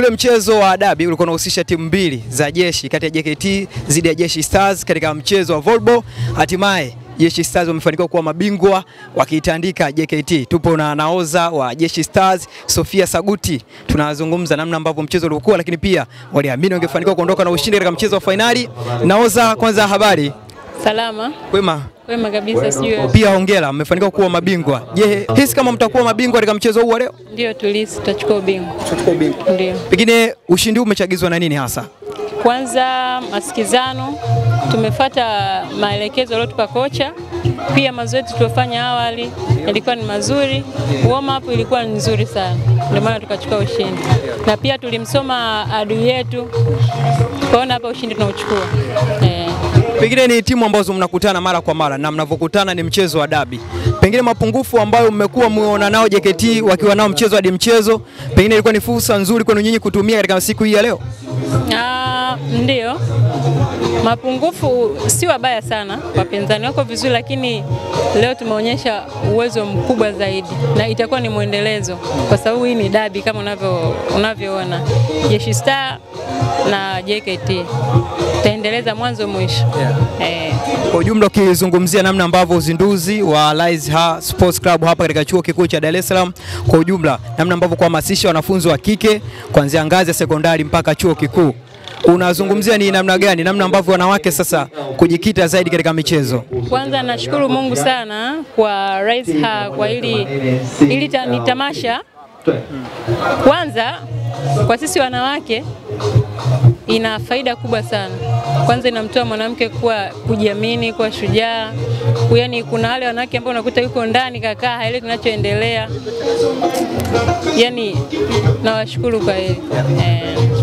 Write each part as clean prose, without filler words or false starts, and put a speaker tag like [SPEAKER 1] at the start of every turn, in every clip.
[SPEAKER 1] Ule mchezo wa dabi ulikuwa unahusisha timu mbili za jeshi kati ya JKT dhidi ya Jeshi Stars katika mchezo wa volleyball. Hatimaye Jeshi Stars wamefanikiwa kuwa mabingwa wakiitandika JKT. Tupo na naoza wa Jeshi Stars, Sofia Saguti. Tunazungumza namna ambavyo mchezo ulikuwa, lakini pia waliamini wangefanikiwa kuondoka na ushindi katika mchezo wa finali. Naoza, kwanza habari?
[SPEAKER 2] Salama.
[SPEAKER 1] Kwema?
[SPEAKER 2] Kwema kabisa, sijui.
[SPEAKER 1] Pia hongera, mmefanikiwa kuwa mabingwa. Je, hisi kama mtakuwa mabingwa katika mchezo huu leo?
[SPEAKER 2] Ndio, tutachukua ubingwa.
[SPEAKER 1] Tutachukua ubingwa.
[SPEAKER 2] Ndio.
[SPEAKER 1] Pengine ushindi huu umechagizwa na nini hasa?
[SPEAKER 2] Kwanza masikizano, tumefuata maelekezo aliyotupa kocha. Pia mazoezi tuliyofanya awali yalikuwa ni mazuri. Warm up ilikuwa nzuri sana. Ndio maana tukachukua ushindi. Na pia tulimsoma adui yetu. Tukaona hapa ushindi tunauchukua.
[SPEAKER 1] Pengine ni timu ambazo mnakutana mara kwa mara na mnavokutana ni mchezo wa dabi. Pengine mapungufu ambayo mmekuwa muona nao JKT wakiwa nao mchezo hadi mchezo, pengine ilikuwa ni fursa nzuri kwenu nyinyi kutumia katika siku hii ya leo?
[SPEAKER 2] Ndio. Mapungufu si wabaya sana, wapinzani wako vizuri, lakini leo tumeonyesha uwezo mkubwa zaidi na itakuwa ni muendelezo kwa sababu hii ni dabi kama unavyoona. Jeshi Star na JKT taendeleza mwanzo mwisho.
[SPEAKER 1] Kwa ujumla ukizungumzia namna ambavyo uzinduzi wa Rise Sports Club hapa katika chuo kikuu cha Dar es Salaam, kwa ujumla namna ambavyo kuhamasisha wanafunzi wa kike kuanzia ngazi ya sekondari mpaka chuo kikuu, unazungumzia ni namna gani, namna ambavyo wanawake sasa kujikita zaidi katika michezo?
[SPEAKER 2] Kwanza nashukuru Mungu sana kwa Rise kwa hili ni tamasha. Kwanza kwa sisi wanawake ina faida kubwa sana. Kwanza inamtoa mwanamke kuwa kujiamini, kuwa shujaa. Yaani kuna wale wanawake ambao unakuta yuko ndani kakaa haelewi kinachoendelea. Yaani nawashukuru kwa hili.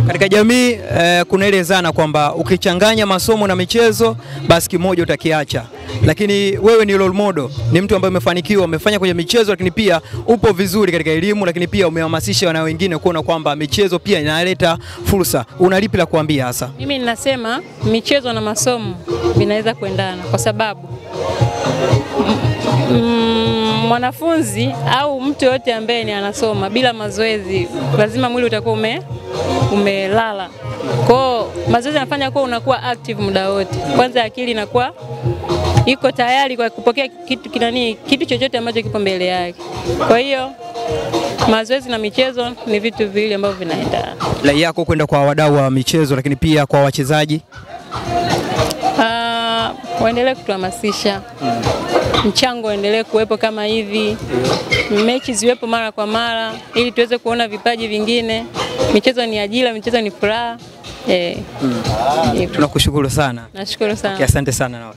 [SPEAKER 1] Katika jamii kuna ile zana kwamba ukichanganya masomo na michezo basi kimoja utakiacha. Lakini wewe ni role model, ni mtu ambaye umefanikiwa, umefanya kwenye michezo, lakini pia upo vizuri katika elimu, lakini pia umehamasisha wana wengine kuona kwamba michezo pia inaleta fursa. Unalipi la kuambia hasa?
[SPEAKER 2] Mimi ninasema michezo na masomo vinaweza kuendana kwa sababu mwanafunzi au mtu yote ambaye ni anasoma bila mazoezi lazima mwili utakuwa umelala. Kwa mazoezi yanafanya kwa unakuwa active muda wote. Kwanza akili inakuwa iko tayari kwa kupokea kitu chochote ambacho kipo mbele yake. Kwa hiyo mazoezi na michezo ni vitu viwili ambavyo vinaendana.
[SPEAKER 1] Rai yako kwenda kwa wadau wa michezo lakini pia kwa wachezaji?
[SPEAKER 2] Waendelee kutuhamasisha. Mchango endelee kuwepo kama hivi. Mechi ziwepo mara kwa mara ili tuweze kuona vipaji vingine. Michezo ni ajira, michezo ni furaha.
[SPEAKER 1] Tunakushukuru sana.
[SPEAKER 2] Nashukuru sana.
[SPEAKER 1] Asante sana.